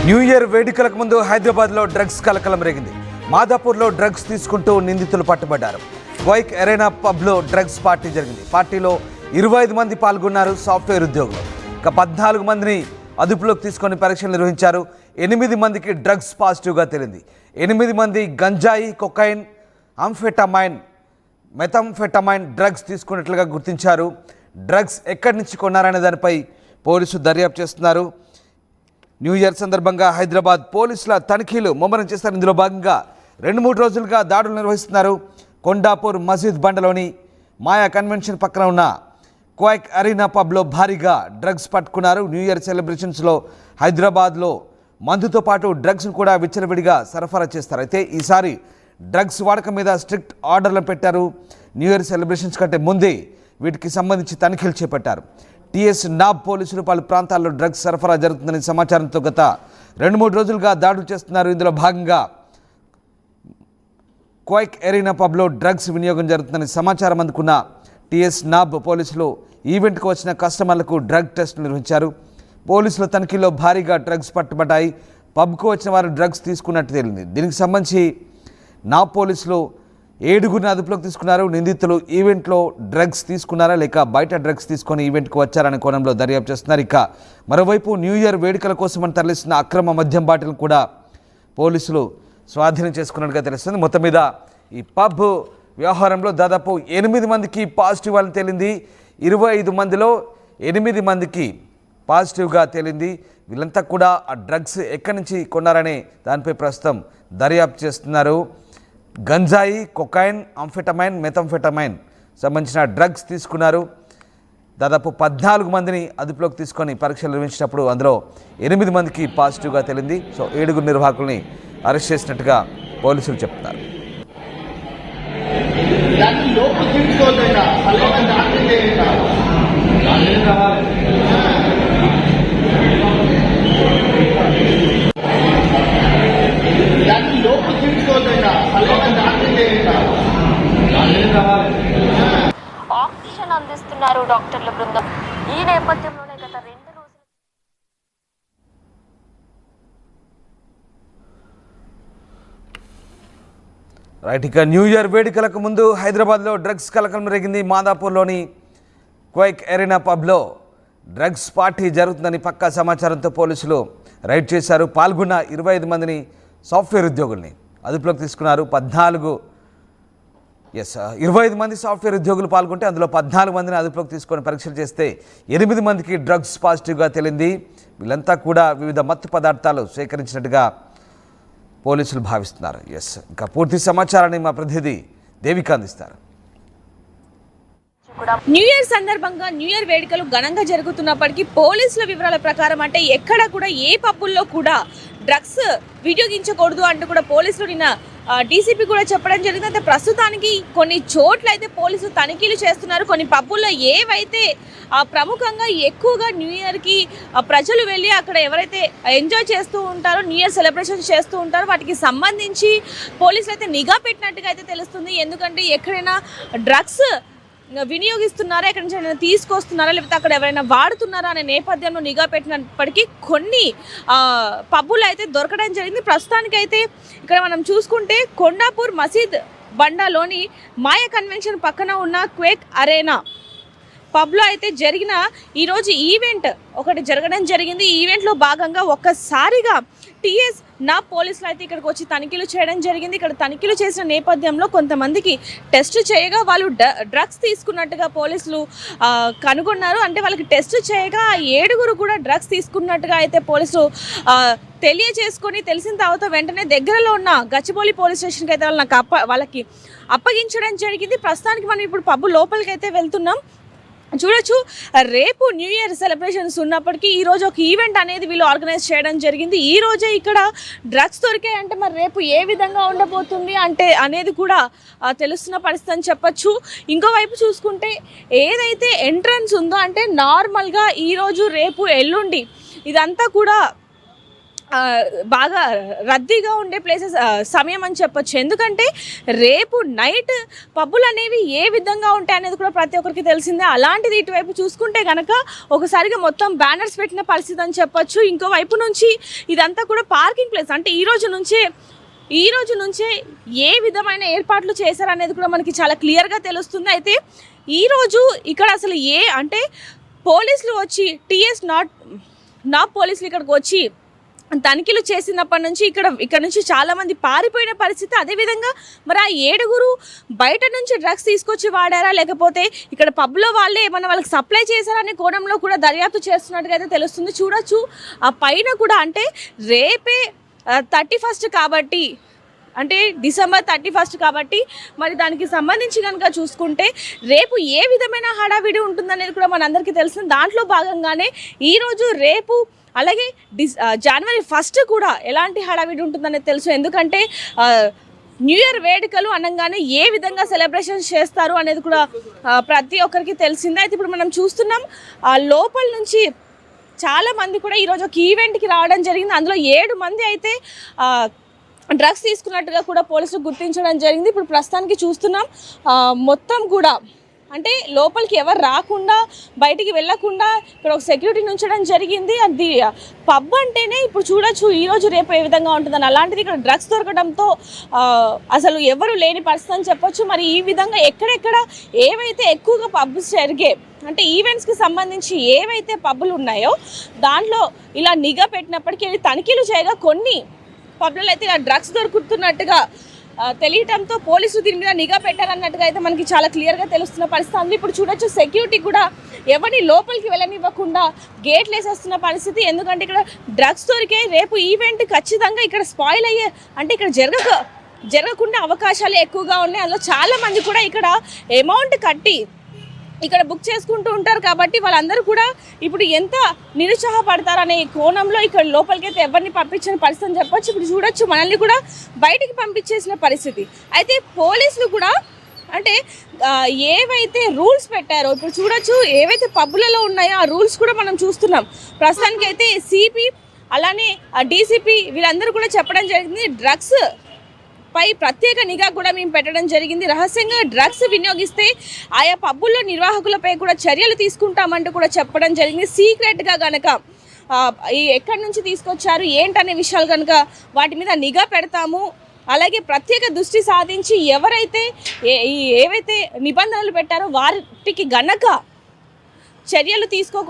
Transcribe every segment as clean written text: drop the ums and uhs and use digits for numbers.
New year వేడుకలకు ముందు హైదరాబాద్లో డ్రగ్స్ కలకలం రేగింది. మాదాపూర్లో డ్రగ్స్ తీసుకుంటూ నిందితులు పట్టుబడ్డారు. క్వైక్ అరేనా పబ్లో డ్రగ్స్ పార్టీ జరిగింది. పార్టీలో 25 మంది పాల్గొన్నారు. సాఫ్ట్వేర్ ఉద్యోగులు. ఇక 14 మందిని అదుపులోకి తీసుకొని పరీక్షలు నిర్వహించారు. 8 మందికి డ్రగ్స్ పాజిటివ్గా తేలింది. 8 మంది గంజాయి, కొకైన్, అంఫెటమైన్, మెథంఫెటమైన్ డ్రగ్స్ తీసుకున్నట్లుగా గుర్తించారు. డ్రగ్స్ ఎక్కడి నుంచి కొన్నారనే దానిపై పోలీసులు దర్యాప్తు చేస్తున్నారు. న్యూ ఇయర్ సందర్భంగా హైదరాబాద్ పోలీసుల తనిఖీలు ముమ్మరం చేస్తారు. ఇందులో భాగంగా 2-3 రోజులుగా దాడులు నిర్వహిస్తున్నారు. కొండాపూర్ మసీద్ బండలోని మాయా కన్వెన్షన్ పక్కన ఉన్న క్వైక్ అరీనా పబ్లో భారీగా డ్రగ్స్ పట్టుకున్నారు. న్యూ ఇయర్ సెలబ్రేషన్స్లో హైదరాబాద్లో మందుతో పాటు డ్రగ్స్ను కూడా విచ్చలవిడిగా సరఫరా చేస్తారు. అయితే ఈసారి డ్రగ్స్ వాడకం మీద స్ట్రిక్ట్ ఆర్డర్లు పెట్టారు. న్యూ ఇయర్ సెలబ్రేషన్స్ కంటే ముందే వీటికి సంబంధించి తనిఖీలు చేపట్టారు. టీఎస్ నాబ్ పోలీసులు పలు ప్రాంతాల్లో డ్రగ్స్ సరఫరా జరుగుతుందని సమాచారంతో గత 2-3 రోజులుగా దాడులు చేస్తున్నారు. ఇందులో భాగంగా క్వైక్ అరీనా పబ్లో డ్రగ్స్ వినియోగం జరుగుతుందని సమాచారం అందుకున్న టీఎస్ నాబ్ పోలీసులు ఈవెంట్కు వచ్చిన కస్టమర్లకు డ్రగ్ టెస్ట్ నిర్వహించారు. పోలీసుల తనిఖీలో భారీగా డ్రగ్స్ పట్టుబడ్డాయి. పబ్కు వచ్చిన వారు డ్రగ్స్ తీసుకున్నట్టు తేలింది. దీనికి సంబంధించి నాబ్ పోలీసులు 7గురిని అదుపులోకి తీసుకున్నారు. నిందితులు ఈవెంట్లో డ్రగ్స్ తీసుకున్నారా లేక బయట డ్రగ్స్ తీసుకొని ఈవెంట్కు వచ్చారనే కోణంలో దర్యాప్తు చేస్తున్నారు. ఇక మరోవైపు న్యూ ఇయర్ వేడుకల కోసమని తరలిస్తున్న అక్రమ మద్యం బాటిల్ను కూడా పోలీసులు స్వాధీనం చేసుకున్నట్టుగా తెలుస్తుంది. మొత్తం మీద ఈ పబ్ వ్యవహారంలో దాదాపు 8 మందికి పాజిటివ్ అని తేలింది. 25 మందిలో 8 మందికి పాజిటివ్గా తేలింది. వీళ్ళంతా కూడా ఆ డ్రగ్స్ ఎక్కడి నుంచి కొన్నారనే దానిపై ప్రస్తుతం దర్యాప్తు చేస్తున్నారు. గంజాయి, కొకైన్, అంఫెటమైన్, మెథంఫెటమైన్ సంబంధించిన డ్రగ్స్ తీసుకున్నారు. దాదాపు 14 మందిని అదుపులోకి తీసుకొని పరీక్షలు నిర్వహించినప్పుడు అందులో 8 మందికి పాజిటివ్గా తేలింది. సో 7 నిర్వాహకుల్ని అరెస్ట్ చేసినట్టుగా పోలీసులు చెప్తున్నారు. ఆక్సిజన్ అందిస్తున్నారు డాక్టర్ల బృందం. ఈ నేపథ్యంలోనే గత 2 రోజులు రైట్. ఇక న్యూ ఇయర్ వేడుకలకు ముందు హైదరాబాద్లో డ్రగ్స్ కలకలం రేగింది. మాదాపూర్లోని క్వైక్ అరీనా పబ్లో డ్రగ్స్ పార్టీ జరుగుతుందని పక్కా సమాచారంతో పోలీసులు రైడ్ చేశారు. పాల్గొన్న 25 మందిని సాఫ్ట్వేర్ ఉద్యోగుల్ని అదుపులోకి తీసుకున్నారు. 25 మంది సాఫ్ట్వేర్ ఉద్యోగులు పాల్గొంటే అందులో 14 మందిని అదుపులోకి తీసుకొని పరీక్షలు చేస్తే 8 మందికి డ్రగ్స్ పాజిటివ్గా తేలింది. వీళ్ళంతా కూడా వివిధ మత్తు పదార్థాలు సేకరించినట్టుగా పోలీసులు భావిస్తున్నారు. ఇంకా పూర్తి సమాచారాన్ని మా ప్రతినిధి దేవిక అందిస్తారు. న్యూ ఇయర్ సందర్భంగా న్యూ ఇయర్ వేడుకలు ఘనంగా జరుగుతున్నప్పటికీ పోలీసుల వివరాల ప్రకారం అంటే ఎక్కడ కూడా ఏ పబ్బుల్లో కూడా డ్రగ్స్ వినియోగించకూడదు అంటూ కూడా పోలీసులు నిన్న డీసీపీ కూడా చెప్పడం జరిగింది. అయితే ప్రస్తుతానికి కొన్ని చోట్ల అయితే పోలీసులు తనిఖీలు చేస్తున్నారు. కొన్ని పబ్బుల్లో ఏవైతే ప్రముఖంగా ఎక్కువగా న్యూ ఇయర్కి ప్రజలు వెళ్ళి అక్కడ ఎవరైతే ఎంజాయ్ చేస్తూ ఉంటారో, న్యూ ఇయర్ సెలబ్రేషన్స్ చేస్తూ ఉంటారో వాటికి సంబంధించి పోలీసులు అయితే నిఘా పెట్టినట్టుగా అయితే తెలుస్తుంది. ఎందుకంటే ఎక్కడైనా డ్రగ్స్ వినియోగిస్తున్నారా, ఎక్కడి నుంచి ఏమైనా తీసుకొస్తున్నారా, లేకపోతే అక్కడ ఎవరైనా వాడుతున్నారా అనే నేపథ్యంలో నిఘా పెట్టినప్పటికీ కొన్ని పబ్బులు అయితే దొరకడం జరిగింది. ప్రస్తుతానికైతే ఇక్కడ మనం చూసుకుంటే కొండాపూర్ మసీద్ బండాలోని మాయా కన్వెన్షన్ పక్కన ఉన్న క్వేక్ అరేనా పబ్లో అయితే జరిగిన ఈరోజు ఈవెంట్ ఒకటి జరగడం జరిగింది. ఈ ఈవెంట్లో భాగంగా ఒక్కసారిగా టీఎస్ నా పోలీసులు అయితే ఇక్కడికి వచ్చి తనిఖీలు చేయడం జరిగింది. ఇక్కడ తనిఖీలు చేసిన నేపథ్యంలో కొంతమందికి టెస్ట్ చేయగా వాళ్ళు డ్రగ్స్ తీసుకున్నట్టుగా పోలీసులు కనుగొన్నారు. అంటే వాళ్ళకి టెస్ట్ చేయగా 7 కూడా డ్రగ్స్ తీసుకున్నట్టుగా అయితే పోలీసులు తెలియజేసుకొని తెలిసిన తర్వాత వెంటనే దగ్గరలో ఉన్న గచ్చిబౌలి పోలీస్ స్టేషన్కి అయితే వాళ్ళకి అప్పగించడం జరిగింది. ప్రస్తుతానికి మనం ఇప్పుడు పబ్బు లోపలికి అయితే వెళ్తున్నాం. చూడొచ్చు, రేపు న్యూ ఇయర్ సెలబ్రేషన్స్ ఉన్నప్పటికీ ఈరోజు ఒక ఈవెంట్ అనేది వీళ్ళు ఆర్గనైజ్ చేయడం జరిగింది. ఈ రోజే ఇక్కడ డ్రగ్స్ దొరికాయంటే మరి రేపు ఏ విధంగా ఉండబోతుంది అంటే అనేది కూడా తెలుస్తున్న పరిస్థితి అని చెప్పచ్చు. ఇంకోవైపు చూసుకుంటే ఏదైతే ఎంట్రన్స్ ఉందో అంటే నార్మల్గా ఈరోజు రేపు ఎల్లుండి ఇదంతా కూడా బాగా రద్దీగా ఉండే ప్లేసెస్ సమయం అని చెప్పొచ్చు. ఎందుకంటే రేపు నైట్ పబ్బులు అనేవి ఏ విధంగా ఉంటాయి అనేది కూడా ప్రతి ఒక్కరికి తెలిసిందే. అలాంటిది ఇటువైపు చూసుకుంటే కనుక ఒకసారిగా మొత్తం బ్యానర్స్ పెట్టిన పరిస్థితి అని చెప్పొచ్చు. ఇంకో వైపు నుంచి ఇదంతా కూడా పార్కింగ్ ప్లేస్. అంటే ఈ రోజు నుంచే ఏ విధమైన ఏర్పాట్లు చేశారనేది కూడా మనకి చాలా క్లియర్గా తెలుస్తుంది. అయితే ఈరోజు ఇక్కడ అసలు అంటే పోలీసులు వచ్చి టీఎస్ నా పోలీసులు ఇక్కడికి వచ్చి తనిఖీలు చేసినప్పటి నుంచి ఇక్కడ నుంచి చాలామంది పారిపోయిన పరిస్థితి. అదేవిధంగా మరి ఆ 7 బయట నుంచి డ్రగ్స్ తీసుకొచ్చి వాడారా, లేకపోతే ఇక్కడ పబ్లో వాళ్ళే ఏమన్నా వాళ్ళకి సప్లై చేశారా అనే కోణంలో కూడా దర్యాప్తు చేస్తున్నట్టుగా అయితే తెలుస్తుంది. చూడొచ్చు ఆ పైన కూడా. అంటే రేపే 31 కాబట్టి, అంటే డిసెంబర్ 31 కాబట్టి మరి దానికి సంబంధించి కనుక చూసుకుంటే రేపు ఏ విధమైన హడావిడి ఉంటుందనేది కూడా మనందరికీ తెలిసింది. దాంట్లో భాగంగానే ఈరోజు రేపు అలాగే జనవరి 1 కూడా ఎలాంటి హడావిడి ఉంటుందనేది తెలుసు. ఎందుకంటే న్యూ ఇయర్ వేడుకలు అనగానే ఏ విధంగా సెలబ్రేషన్స్ చేస్తారు అనేది కూడా ప్రతి ఒక్కరికి తెలిసిందే. అయితే ఇప్పుడు మనం చూస్తున్నాం లోపల నుంచి చాలా మంది కూడా ఈరోజు ఒక ఈవెంట్కి రావడం జరిగింది. అందులో 7 మంది అయితే డ్రగ్స్ తీసుకున్నట్టుగా కూడా పోలీసులు గుర్తించడం జరిగింది. ఇప్పుడు ప్రస్తుతానికి చూస్తున్నాం మొత్తం కూడా అంటే లోపలికి ఎవరు రాకుండా బయటికి వెళ్ళకుండా ఇక్కడ ఒక సెక్యూరిటీని ఉంచడం జరిగింది. అది పబ్ అంటేనే ఇప్పుడు చూడొచ్చు ఈరోజు రేపు ఏ విధంగా ఉంటుందని. అలాంటిది ఇక్కడ డ్రగ్స్ దొరకడంతో అసలు ఎవరు లేని పరిస్థితి అని చెప్పొచ్చు. మరి ఈ విధంగా ఎక్కడెక్కడ ఏవైతే ఎక్కువగా పబ్స్ జరిగే అంటే ఈవెంట్స్కి సంబంధించి ఏవైతే పబ్బులు ఉన్నాయో దాంట్లో ఇలా నిఘా పెట్టినప్పటికీ తనిఖీలు చేయగా కొన్ని పబ్లలో అయితే ఇలా డ్రగ్స్ దొరుకుతున్నట్టుగా తెలియటంతో పోలీసులు దీని మీద నిఘా పెట్టారన్నట్టుగా అయితే మనకి చాలా క్లియర్గా తెలుస్తున్న పరిస్థితి. ఇప్పుడు చూడొచ్చు సెక్యూరిటీ కూడా ఎవరిని లోపలికి వెళ్ళనివ్వకుండా గేట్లు వేసేస్తున్న పరిస్థితి. ఎందుకంటే ఇక్కడ డ్రగ్స్ దొరికే రేపు ఈవెంట్ ఖచ్చితంగా ఇక్కడ స్పాయిల్ అయ్యే అంటే ఇక్కడ జరగకుండా అవకాశాలు ఎక్కువగా ఉన్నాయి. అందులో చాలామంది కూడా ఇక్కడ అమౌంట్ కట్టి ఇక్కడ బుక్ చేసుకుంటూ ఉంటారు కాబట్టి వాళ్ళందరూ కూడా ఇప్పుడు ఎంత నిరుత్సాహపడతారనే కోణంలో ఇక్కడ లోపలికైతే ఎవరిని పంపించిన పరిస్థితి అని చెప్పొచ్చు. ఇప్పుడు చూడొచ్చు మనల్ని కూడా బయటికి పంపించేసిన పరిస్థితి. అయితే పోలీసులు కూడా అంటే ఏవైతే రూల్స్ పెట్టారో ఇప్పుడు చూడొచ్చు ఏవైతే పబ్బులలో ఉన్నాయో ఆ రూల్స్ కూడా మనం చూస్తున్నాం. ప్రస్తుతానికి అయితే సిపి అలానే డీసీపీ వీళ్ళందరూ కూడా చెప్పడం జరిగింది డ్రగ్స్ పై ప్రత్యేక నిఘా కూడా మేము పెట్టడం జరిగింది. రహస్యంగా డ్రగ్స్ వినియోగిస్తే ఆయా పబ్బుల్లో నిర్వాహకులపై కూడా చర్యలు తీసుకుంటామంటూ కూడా చెప్పడం జరిగింది. సీక్రెట్గా కనుక ఎక్కడి నుంచి తీసుకొచ్చారు ఏంటనే విషయాలు కనుక వాటి మీద నిఘా పెడతాము. అలాగే ప్రత్యేక దృష్టి సాధించి ఎవరైతే ఏవైతే నిబంధనలు పెట్టారో వాటికి గనక చర్యలు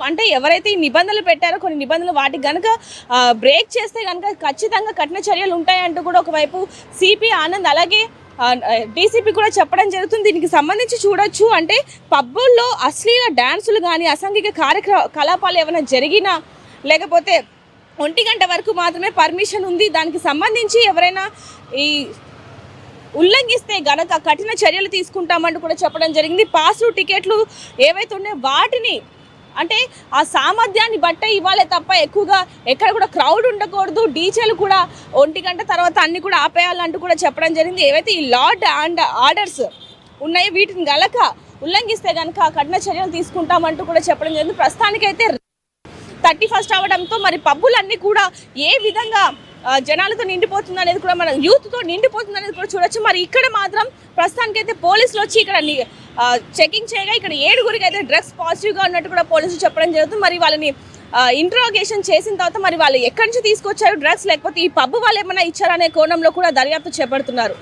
అంటే ఎవరైతే ఈ నిబంధనలు పెట్టారో కొన్ని నిబంధనలు వాటికి కనుక బ్రేక్ చేస్తే కనుక ఖచ్చితంగా కఠిన చర్యలు ఉంటాయంటూ కూడా ఒకవైపు సిపి ఆనంద్ అలాగే డీసీపీ కూడా చెప్పడం జరుగుతుంది. దీనికి సంబంధించి చూడొచ్చు అంటే పబ్బుల్లో అశ్లీల డ్యాన్సులు కానీ అసాంఘిక కార్యకలాపాలు ఏమైనా జరిగినా లేకపోతే 1 గంట వరకు మాత్రమే పర్మిషన్ ఉంది. దానికి సంబంధించి ఎవరైనా ఈ ఉల్లంఘిస్తే గనక కఠిన చర్యలు తీసుకుంటామంటూ కూడా చెప్పడం జరిగింది. పాస్లు టికెట్లు ఏవైతే ఉన్నాయో వాటిని అంటే ఆ సామర్థ్యాన్ని బట్టే ఇవ్వాలే తప్ప ఎక్కువగా ఎక్కడ కూడా క్రౌడ్ ఉండకూడదు. డీజేలు కూడా 1 గంట తర్వాత అన్ని కూడా ఆపేయాలంటూ కూడా చెప్పడం జరిగింది. ఏవైతే ఈ లాడ్ అండ్ ఆర్డర్స్ ఉన్నాయో వీటిని గనక ఉల్లంఘిస్తే కనుక కఠిన చర్యలు తీసుకుంటామంటూ కూడా చెప్పడం జరిగింది. ప్రస్తుతానికైతే 31 అవడంతో మరి పబ్బులన్నీ కూడా ఏ విధంగా జనాలతో నిండిపోతుంది అనేది కూడా మనం యూత్తో నిండిపోతుంది అనేది కూడా చూడొచ్చు. మరి ఇక్కడ మాత్రం ప్రస్తుతానికైతే పోలీసులు వచ్చి ఇక్కడ చెకింగ్ చేయగా ఇక్కడ 7 అయితే డ్రగ్స్ పాజిటివ్గా ఉన్నట్టు కూడా పోలీసులు చెప్పడం జరుగుతుంది. మరి వాళ్ళని ఇంట్రాగేషన్ చేసిన తర్వాత మరి వాళ్ళు ఎక్కడి నుంచి తీసుకొచ్చారు డ్రగ్స్ లేకపోతే ఈ పబ్బు వాళ్ళు ఏమైనా ఇచ్చారనే కోణంలో కూడా దర్యాప్తు చేపడుతున్నారు.